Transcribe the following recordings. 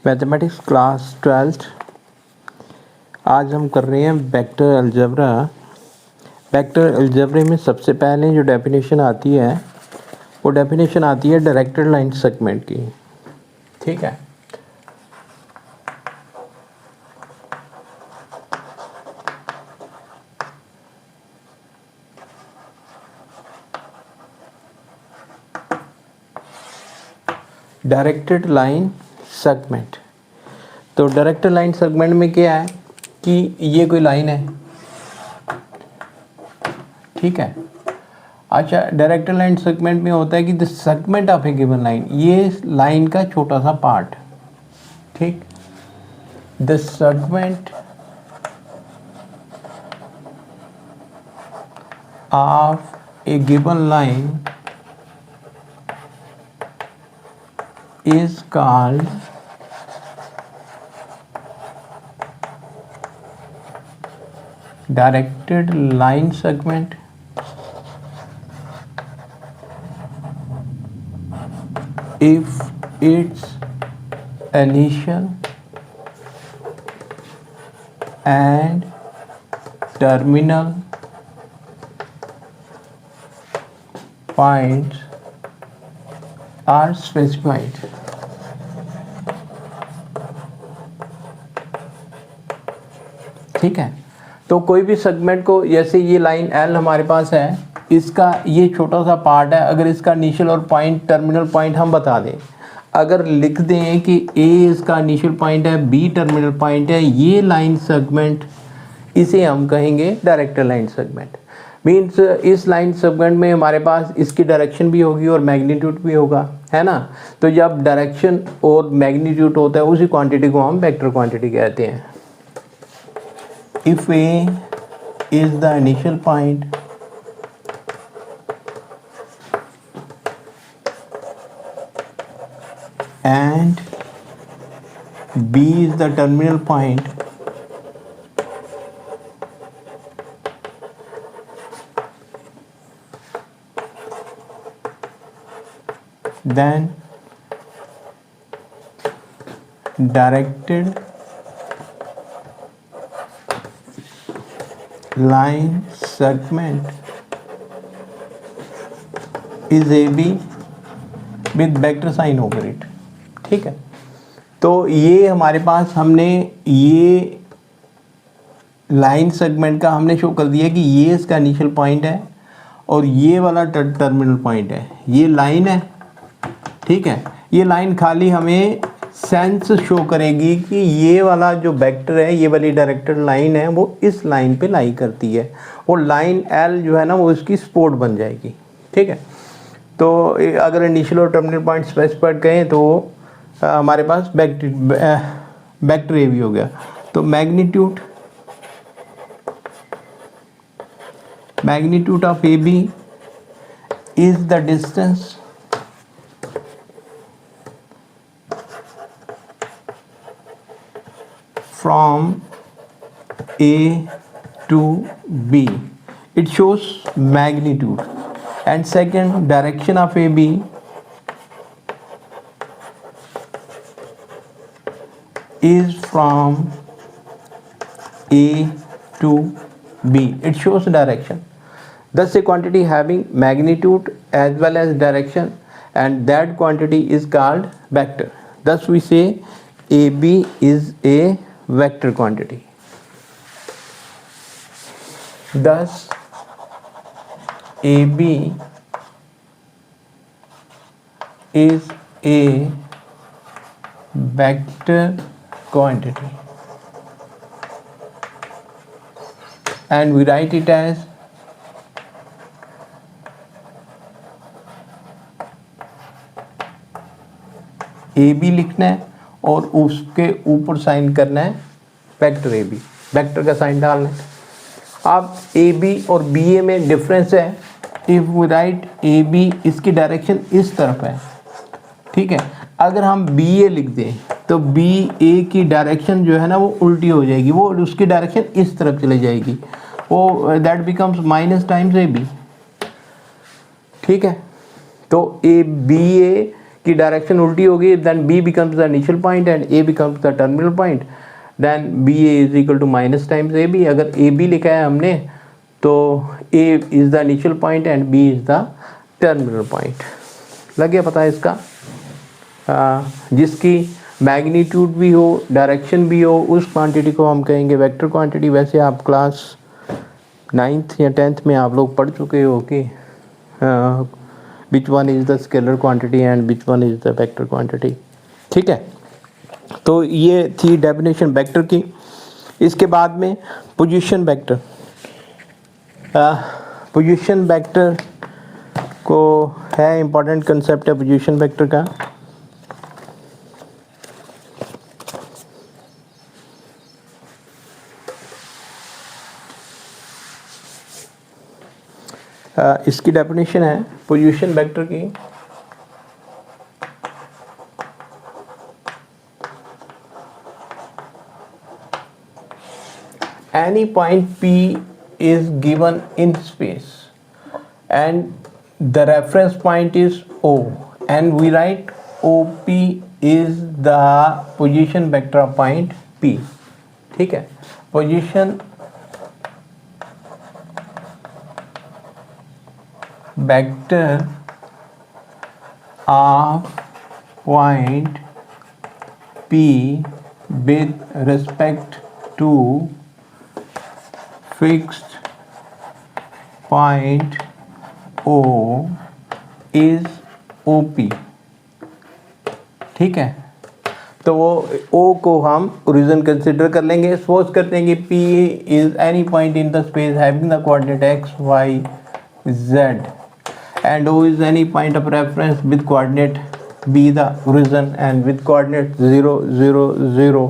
Mathematics class 12th। आज हम कर रहे हैं वेक्टर अलजेब्रा। वेक्टर अलजेब्रे में सबसे पहले जो डेफिनेशन आती है वो डेफिनेशन आती है डायरेक्टेड लाइन सेगमेंट की। ठीक है, डायरेक्टेड लाइन सेगमेंट। तो डायरेक्टेड लाइन सेगमेंट में क्या है कि ये कोई लाइन है, ठीक है। अच्छा, डायरेक्टेड लाइन सेगमेंट में होता है कि the segment of A given line, ये लाइन का छोटा सा पार्ट, ठीक। The segment of A given line is called directed line segment if its initial and terminal points are specified। ठीक है, तो कोई भी सेगमेंट को, जैसे ये लाइन L हमारे पास है, इसका ये छोटा सा पार्ट है, अगर इसका इनिशियल और पॉइंट टर्मिनल पॉइंट हम बता दें, अगर लिख दें कि A इसका इनिशियल पॉइंट है, B टर्मिनल पॉइंट है, ये लाइन सेगमेंट, इसे हम कहेंगे डायरेक्टेड लाइन सेगमेंट। मीन्स इस लाइन सेगमेंट में हमारे पास इसकी डायरेक्शन भी होगी और मैग्नीट्यूड भी होगा, है ना। तो जब डायरेक्शन और मैग्नीट्यूड होता है उसी क्वांटिटी को हम वेक्टर क्वांटिटी कहते हैं। If A is the initial point and B is the terminal point, then directed line segment is AB with vector sign over it। ठीक है, तो ये हमारे पास हमने ये लाइन सेगमेंट का हमने शो कर दिया कि ये इसका इनिशियल पॉइंट है और ये वाला टर्मिनल पॉइंट है, ये लाइन है, ठीक है। ये लाइन खाली हमें सेंस शो करेगी कि ये वाला जो वेक्टर है, ये वाली डायरेक्टेड लाइन है, वो इस लाइन पे लाई करती है और लाइन L जो है ना वो इसकी सपोर्ट बन जाएगी। ठीक है, तो अगर इनिशियल और टर्मिनल पॉइंट स्पेसिफाइड करें तो हमारे पास वेक्टर ए भी हो गया। तो magnitude of A B is the distance from A to B, it shows magnitude, and second direction of AB is from A to B, it shows direction. Thus a quantity having magnitude as well as direction, and that quantity is called vector. Thus we say AB is a vector quantity। Thus AB is a vector quantity, and we write it as AB लिखना है और उसके ऊपर sign करना है vector A B, vector का sign डालना है। अब ए बी और बी ए में डिफरेंस है। If we write A B, इसकी डायरेक्शन इस तरफ है, ठीक है। अगर हम बी ए लिख दें तो बी ए की डायरेक्शन जो है ना वो उल्टी हो जाएगी, वो उसकी डायरेक्शन इस तरफ चली जाएगी, वो that becomes minus times A B. ठीक है, तो ए बी ए की डायरेक्शन उल्टी होगी, then B becomes the initial point and A becomes the terminal point, then B A is equal to minus times A B. अगर A B लिखा है हमने तो A is the initial point and B is the terminal point. लग गया पता है इसका? जिसकी मैग्नीट्यूड भी हो, डायरेक्शन भी हो, उस क्वांटिटी को हम कहेंगे वेक्टर क्वांटिटी। वैसे आप क्लास 9th या 10th में आप लोग पढ़ चुके हो कि which one is the scalar quantity and which one is the vector quantity. ठीक है, तो ये थी डेफिनेशन वेक्टर की। इसके बाद में पोजीशन वेक्टर। पोजीशन वेक्टर को है इम्पॉर्टेंट कंसेप्ट है पोजीशन वेक्टर का। इसकी डेफिनेशन है पोजीशन वेक्टर की, any point P is given in space and the reference point is O and we write OP is the position vector of point P। ठीक है, position vector of point P with respect to fixed point O is OP। ठीक है, तो वो O को हम origin consider कर लेंगे। सपोज करते हैं कि P is any point in the space having the coordinate x y z and O is any point of reference with coordinate b the origin and with coordinate 0 0 0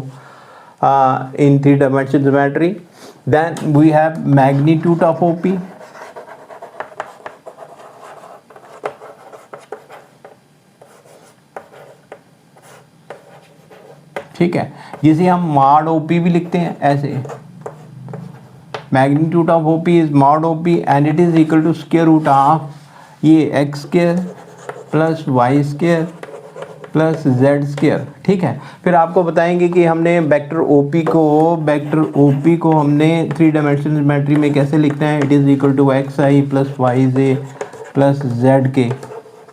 in 3-dimensional geometry। Then we have magnitude of OP, ठीक है, जिसे हम mod OP भी लिखते हैं ऐसे। Magnitude of OP is mod OP and it is equal to square root of ये x square plus y square plus z square. ठीक है, फिर आपको बताएंगे कि हमने वेक्टर OP को हमने 3-dimensional ज्योमेट्री में कैसे लिखना है। It is equal to X I plus Y J plus Z K.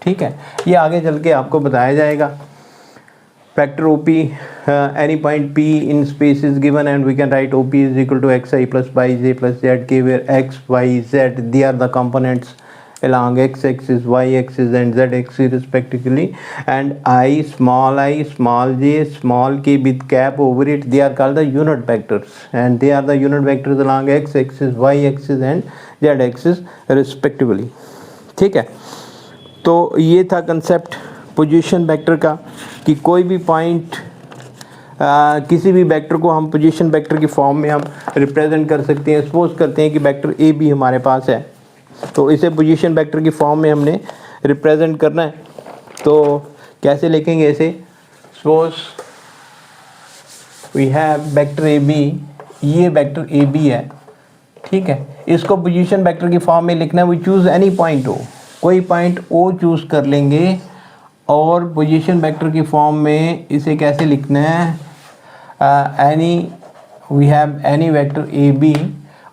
ठीक है, ये आगे चल के आपको बताया जाएगा। Vector OP any point P in space is given and we can write OP is equal to xi plus yj plus zk where x, y, z they are the components along x axis, y axis and z axis respectively, and I, small j, small k with cap over it, they are called the unit vectors and they are the unit vectors along x axis, y axis and z axis respectively। ठीक है, तो ये था concept position vector का कि कोई भी point किसी भी वेक्टर को हम पोजीशन वेक्टर की फॉर्म में हम रिप्रेजेंट कर सकते हैं। सपोज करते हैं कि वेक्टर ए बी हमारे पास है, तो इसे पोजीशन वेक्टर की फॉर्म में हमने रिप्रेजेंट करना है। तो कैसे लिखेंगे इसे? Suppose we have vector A B, ये वेक्टर ए बी है। ठीक है, इसको पोजीशन वेक्टर की फॉर्म में लिखना है। We choose any point O, कोई पॉइंट ओ चूज़ कर लेंगे और पोजीशन वेक्टर की फॉर्म में इसे कैसे लिखना है? we have any vector AB,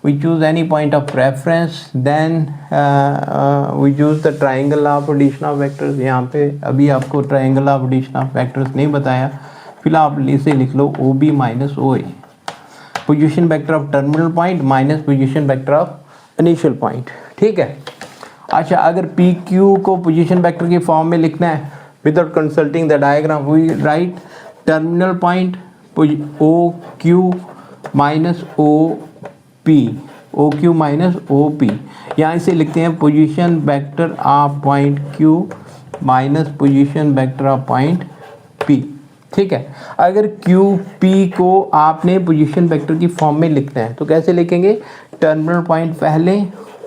we choose any point of reference, then we choose the triangle of addition of vectors। यहाँ पे अभी आपको triangle of addition of vectors नहीं बताया, फिलहाल इसे लिख लो OB minus OA, position vector of terminal point minus position vector of initial point. ठीक है, अच्छा, अगर PQ को पोजीशन वेक्टर की फॉर्म में लिखना है without consulting the diagram, we write terminal point OQ minus OQ minus OP। यहाँ इसे लिखते हैं position vector of point Q minus position vector of point P। ठीक है, अगर QP को आपने पोजीशन वेक्टर की फॉर्म में लिखना है तो कैसे लिखेंगे? टर्मिनल पॉइंट पहले,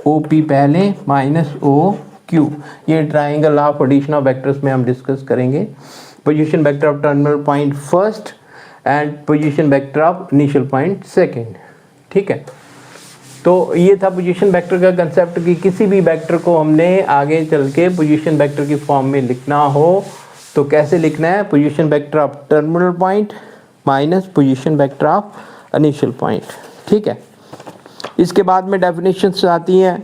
OP पहले माइनस OQ। ये triangle of addition of vectors में हम डिस्कस करेंगे। Position vector of terminal point first and position vector of initial point second. ठीक है, तो ये था पोजीशन वेक्टर का कंसेप्ट कि किसी भी वेक्टर को हमने आगे चल के पोजीशन वेक्टर की फॉर्म में लिखना हो तो कैसे लिखना है, position vector of terminal point minus position vector of initial point. ठीक है, इसके बाद में डेफिनेशंस आती हैं।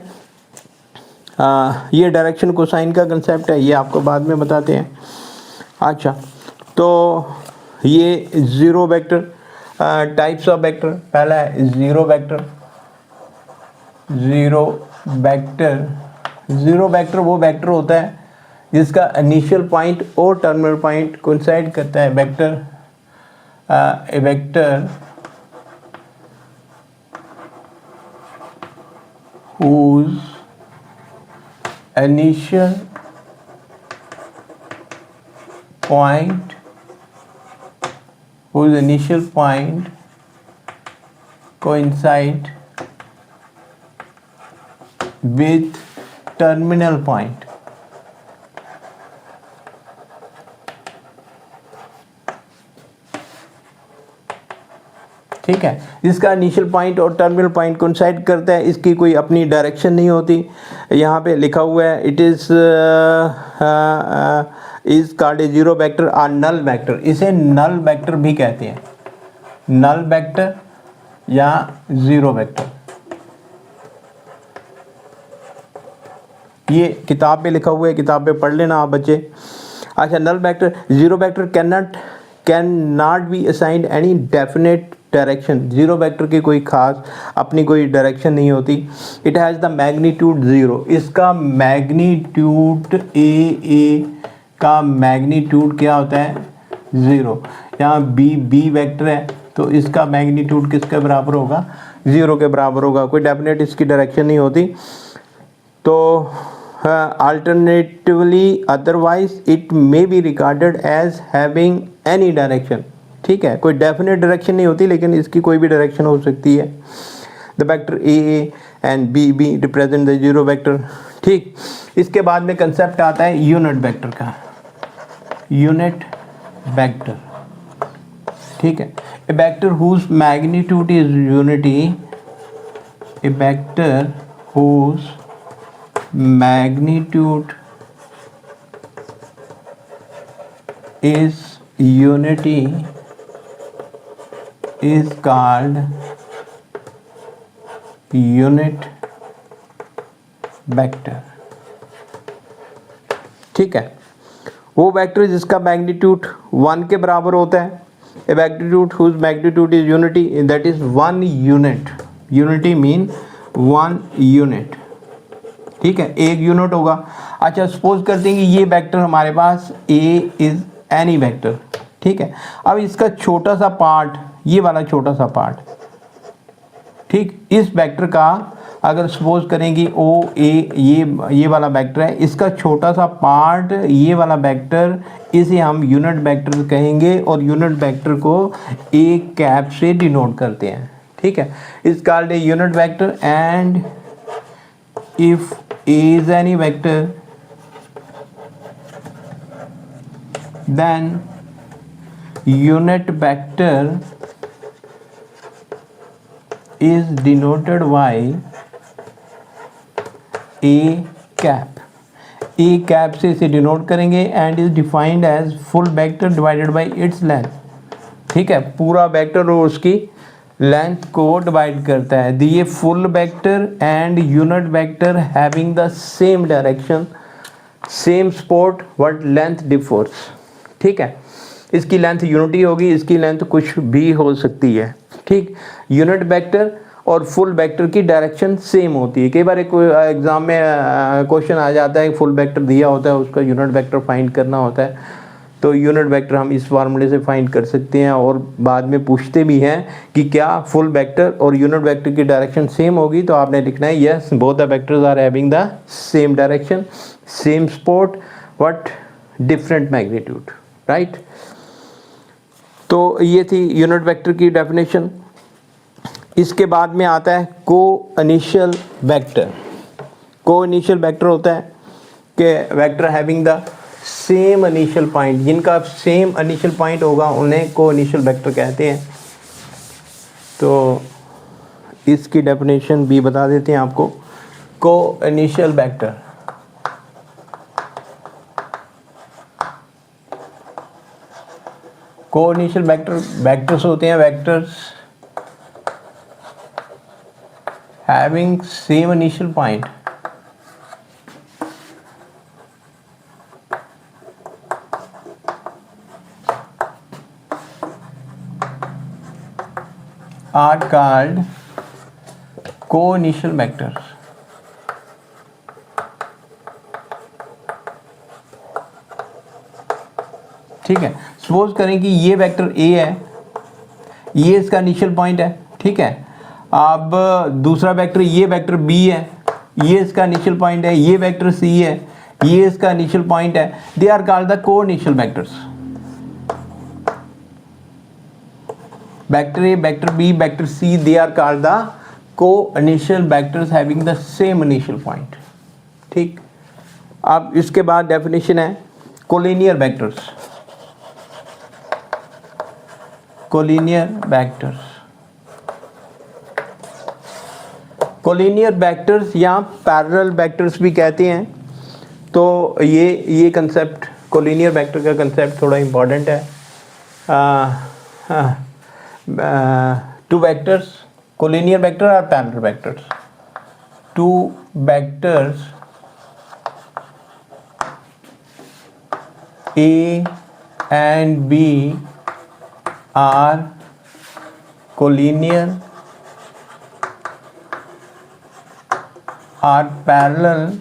ये डायरेक्शन कोसाइन का कंसेप्ट है, ये आपको बाद में बताते हैं। अच्छा, तो ये zero vector, types of vector, पहला है zero vector. Zero vector, zero vector वो वेक्टर होता है जिसका इनिशियल पॉइंट और टर्मिनल पॉइंट कोइंसाइड करता है। Vector A vector whose initial point coincide with terminal point। ठीक है, जिसका इनिशियल पॉइंट और टर्मिनल पॉइंट कोइंसाइड करता है, इसकी कोई अपनी डायरेक्शन नहीं होती। यहाँ पे लिखा हुआ है it is called a zero vector और नल वेक्टर। इसे नल वेक्टर भी कहते हैं, नल वेक्टर या जीरो वेक्टर। ये किताब में लिखा हुआ है, किताब में पढ़ लेना आप बच्चे। अच्छा, null vector, zero vector can not be assigned any definite direction. Zero vector की कोई खास अपनी कोई डायरेक्शन नहीं होती। It has the magnitude zero. इसका मैग्नीट्यूड ए का मैग्नीट्यूड क्या होता है, ज़ीरो। यहाँ बी वेक्टर है तो इसका मैग्नीट्यूड किसके बराबर होगा, ज़ीरो के बराबर होगा। कोई डेफिनेट इसकी डायरेक्शन नहीं होती। तो alternatively otherwise it may be regarded as having any direction. ठीक है, कोई डेफिनेट डायरेक्शन नहीं होती लेकिन इसकी कोई भी डायरेक्शन हो सकती है। The vector A and B represent the zero vector. ठीक, इसके बाद में कंसेप्ट आता है यूनिट वेक्टर का, यूनिट वेक्टर। ठीक है, a vector whose magnitude is unity, a vector whose magnitude is unity is called unit vector। ठीक है, वो वेक्टर जिसका मैग्नीट्यूड 1 के बराबर होता है। ए magnitude whose magnitude is unity, that is 1 unit। unity mean 1 unit। ठीक है, एक यूनिट होगा। अच्छा, सपोज करते हैं कि ये वेक्टर हमारे पास A इज एनी वेक्टर। ठीक है, अब इसका छोटा सा पार्ट, ये वाला छोटा सा पार्ट, ठीक, इस वेक्टर का अगर सपोज करेंगे ओ ए, ये वाला वेक्टर है, इसका छोटा सा पार्ट ये वाला वेक्टर, इसे हम यूनिट वेक्टर कहेंगे और यूनिट वेक्टर को ए कैप से डिनोट करते हैं। ठीक है, is called a unit vector. And if A is any vector, then unit vector is denoted by A cap। A cap से इसे डिनोट करेंगे and is defined as full vector divided by its length. ठीक है, पूरा vector और उसकी length को divide करता है। दिए full vector and unit vector having the same direction, same spot, what length differs. ठीक है, इसकी लेंथ यूनिटी होगी, इसकी लेंथ कुछ भी हो सकती है। ठीक, यूनिट वेक्टर और फुल वेक्टर की डायरेक्शन सेम होती है। कई बार एक एग्जाम में क्वेश्चन आ जाता है, फुल वेक्टर दिया होता है, उसका यूनिट वेक्टर फाइंड करना होता है। तो यूनिट वेक्टर हम इस फार्मूले से फाइंड कर सकते हैं और बाद में पूछते भी हैं कि क्या फुल वेक्टर और यूनिट वेक्टर की डायरेक्शन सेम होगी, तो आपने लिखना है yes, both the vectors are having the same direction, same spot, what different magnitude. Right, तो ये थी यूनिट वेक्टर की डेफिनेशन। इसके बाद में आता है को इनिशियल वेक्टर। को इनिशियल वेक्टर होता है कि vector having the same initial point, जिनका सेम इनिशियल पॉइंट होगा उन्हें को इनिशियल वेक्टर कहते हैं। तो इसकी डेफिनेशन भी बता देते हैं आपको। को इनिशियल वेक्टर, को इनिशियल वेक्टर्स होते हैं vectors having same initial point. are called co-initial vectors। ठीक है, सपोज करें कि ये वेक्टर A है, ये इसका इनिशियल पॉइंट है। ठीक है, अब दूसरा वेक्टर ये वेक्टर B है, ये इसका इनिशियल पॉइंट है। ये वेक्टर C है, ये इसका इनिशियल पॉइंट है। They are called the co-initial vectors. Vector A, vector B, vector C, they are called the co-initial vectors having the same initial point। ठीक, अब इसके बाद डेफिनेशन है collinear vectors. Collinear vectors, collinear vectors या parallel vectors भी कहते हैं। तो ये कंसेप्ट, कोलिनियर वेक्टर का कंसेप्ट थोड़ा इम्पोर्टेंट है। टू वेक्टर्स, कोलिनियर वेक्टर और parallel vectors. To vectors A and B are collinear or parallel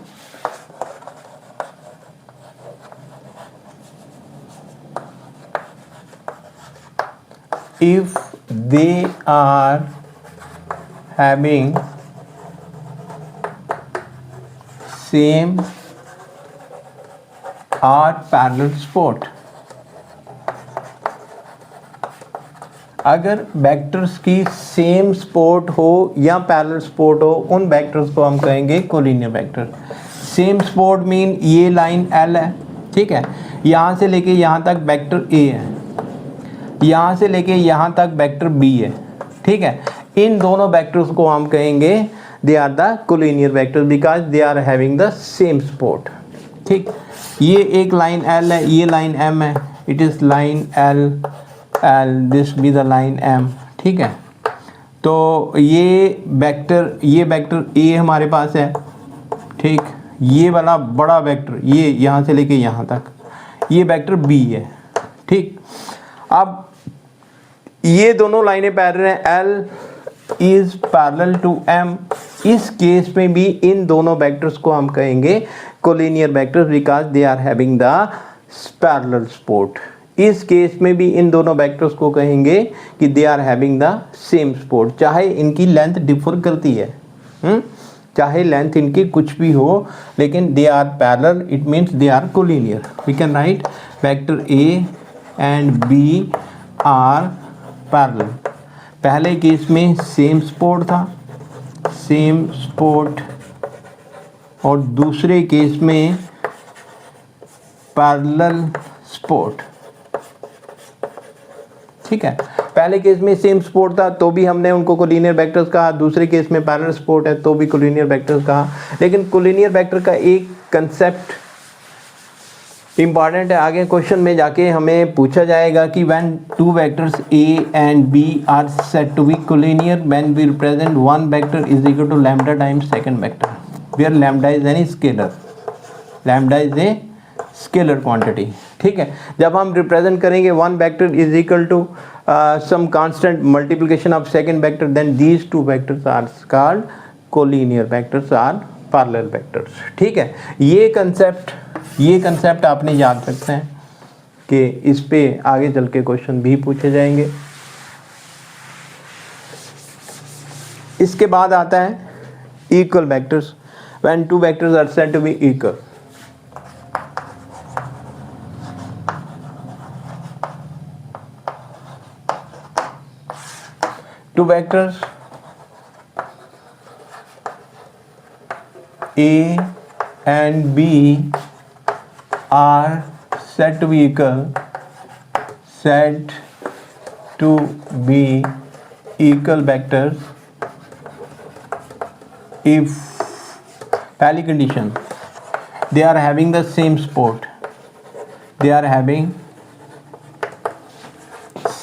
if they are having same or parallel spot। अगर वेक्टर्स की सेम स्पॉट हो या parallel spot हो, उन वेक्टर्स को हम कहेंगे collinear vector. Same spot mean ये लाइन L है। ठीक है, यहाँ से लेके यहाँ तक वेक्टर A है, यहाँ से लेके यहाँ तक वेक्टर B है। ठीक है, इन दोनों वेक्टर्स को हम कहेंगे they are the collinear vector because they are having the same spot. ठीक, ये एक लाइन L है, ये लाइन M है। It is line L, this be the line M। ठीक है, तो ये वेक्टर A हमारे पास है। ठीक, ये वाला बड़ा वेक्टर ये यहाँ से लेके यहाँ तक, ये वेक्टर B है। ठीक, अब ये दोनों लाइनें पैरेलल हैं। L is parallel to M। इस केस में भी इन दोनों वेक्टर्स को हम कहेंगे collinear vectors because they are having the parallel spot. इस केस में भी इन दोनों वेक्टर्स को कहेंगे कि they are having the same spot, चाहे इनकी लेंथ डिफर करती है। चाहे लेंथ इनकी कुछ भी हो, लेकिन they are parallel, it means they are collinear. We can write vector A and B are parallel. पहले केस में सेम स्पॉट था, सेम स्पॉट, और दूसरे केस में पैरेलल स्पॉट। ठीक है, पहले केस में सेम स्पॉट था तो भी हमने उनको कोलिनियर वेक्टर्स कहा, दूसरे केस में पैरेलल स्पॉट है तो भी कोलिनियर वेक्टर्स कहा। लेकिन कोलिनियर वेक्टर का एक कंसेप्ट इंपॉर्टेंट है, आगे क्वेश्चन में जाके हमें पूछा जाएगा कि when two vectors A and B are said to be collinear when we represent one vector is equal to lambda times second vector where lambda is any scalar. Lambda is a scalar quantity. ठीक है, जब हम represent करेंगे one vector is equal to some constant multiplication of second vector, then these two vectors are called collinear vectors or parallel vectors. ठीक है, ये concept आपने याद रखना है कि इस पे आगे चल के क्वेश्चन भी पूछे जाएंगे। इसके बाद आता है equal vectors. When two vectors are said to be equal, two vectors A and B are said to be equal vectors if पहली condition they are having the same spot, they are having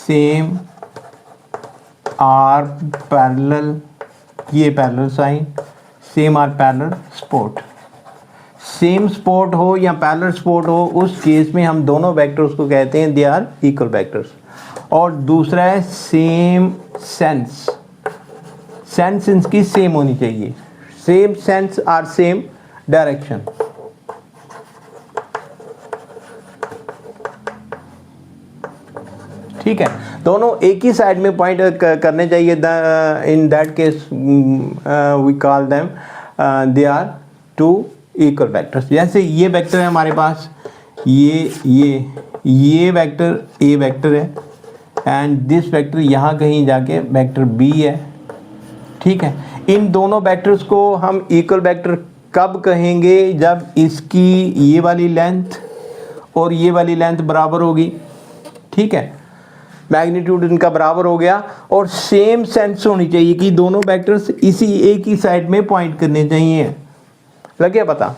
same or parallel, ये parallel sign, same or parallel support. Same support हो या parallel support हो, उस case में हम दोनों vectors को कहते हैं दे आर इक्वल वेक्टर्स। और दूसरा है सेम सेंस, सेंस इनकी सेम होनी चाहिए, सेम सेंस और सेम डायरेक्शन। ठीक है, दोनों एक ही साइड में पॉइंट करने चाहिए। In that case we call them they are two equal vectors. जैसे ये वेक्टर है हमारे पास, ये वेक्टर ए वेक्टर है एंड दिस वेक्टर यहाँ कहीं जाके वेक्टर बी है। ठीक है, इन दोनों वेक्टर्स को हम इक्वल वेक्टर कब कहेंगे? जब इसकी ये वाली लेंथ और ये वाली लेंथ बराबर होगी। ठीक है, मैग्नीट्यूड इनका बराबर हो गया और सेम सेंस होनी चाहिए कि दोनों वेक्टर्स इसी एक ही साइड में पॉइंट करने चाहिए। लग गया पता?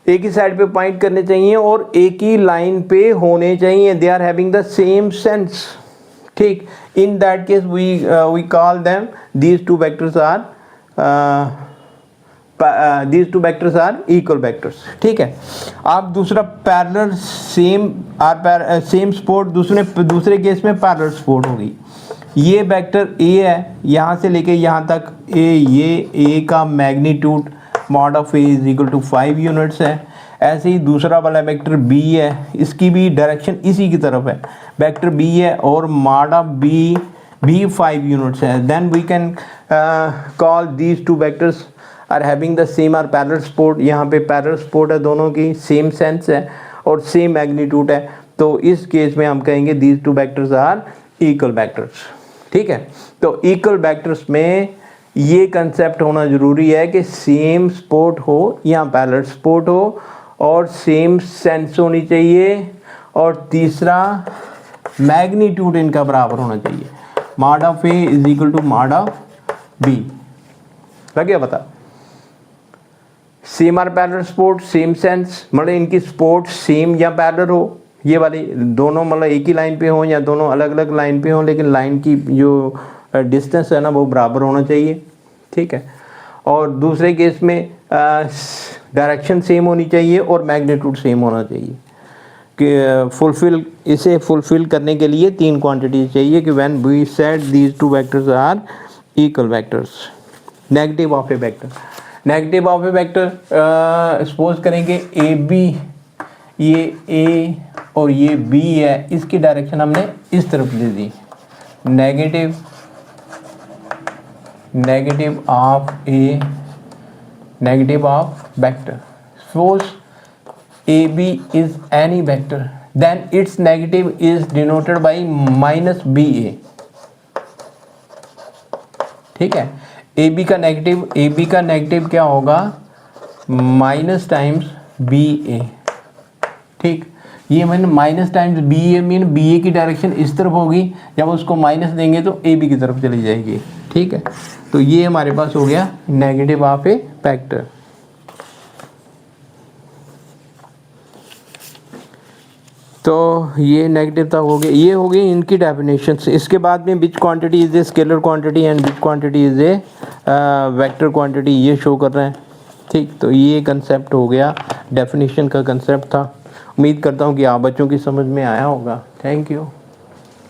एक ही साइड पे पॉइंट करने चाहिए और एक ही लाइन पे होने चाहिए। They are having the same sense. ठीक, in that case we call them these two vectors are equal vectors. ठीक है, आप दूसरा पैरेलल सेम सपोर्ट, दूसरे केस में पैरेलल सपोर्ट होगी। ये वेक्टर ए है, यहाँ से लेके यहाँ तक ये ए का magnitude mod of A is equal to 5 units है। ऐसे ही दूसरा वाला वेक्टर बी है, इसकी भी डायरेक्शन इसी की तरफ है। वेक्टर बी है और मॉड ऑफ बी भी 5 यूनिट्स है। Then we can call these two vectors are having the same or parallel support. यहाँ पे पैरेलल सपोर्ट है, दोनों की सेम सेंस है और सेम मैग्नीट्यूड है। तो इस केस में हम कहेंगे these two vectors are equal vectors. ठीक है, तो इक्वल वेक्टर्स में ये कंसेप्ट होना ज़रूरी है कि सेम सपोर्ट हो या पैरेलल सपोर्ट हो और सेम सेंस होनी चाहिए और तीसरा मैग्नीट्यूड इनका बराबर होना चाहिए। Mod of A is equal to mod of B. लग गया पता? Same or parallel support, same sense, मतलब इनकी सपोर्ट सेम या पैरेलल हो। ये वाली दोनों मतलब एक ही लाइन पे हो या दोनों अलग अलग लाइन पे हो, लेकिन लाइन की जो डिस्टेंस है ना वो बराबर होना चाहिए। ठीक है, और दूसरे केस में डायरेक्शन सेम होनी चाहिए और मैग्नीट्यूड सेम होना चाहिए। कि इसे फुलफिल करने के लिए 3 क्वांटिटीज चाहिए कि when we said these two vectors are equal vectors. Negative of a vector, negative of a vector suppose करेंगे ए बी, ये ए और ये बी है, इसकी डायरेक्शन हमने इस तरफ दे दी। Negative of A, negative of vector. Suppose A B is any vector, then its negative is denoted by minus B A. ठीक है, ए बी का नेगेटिव क्या होगा? Minus times B A. ठीक, ये मैंने minus times B A mean B A की direction इस तरफ होगी, जब उसको माइनस देंगे तो ए बी की तरफ चली जाएगी। ठीक है, तो ये हमारे पास हो गया नेगेटिव ऑफ ए वेक्टर। तो ये नेगेटिव तक हो गया, ये हो गई इनकी डेफिनेशंस। इसके बाद में विच quantity is a scalar quantity and which quantity is a vector quantity, ये शो कर रहे हैं। ठीक, तो ये कंसेप्ट हो गया, डेफिनेशन का कंसेप्ट था। उम्मीद करता हूँ कि आप बच्चों की समझ में आया होगा। Thank you.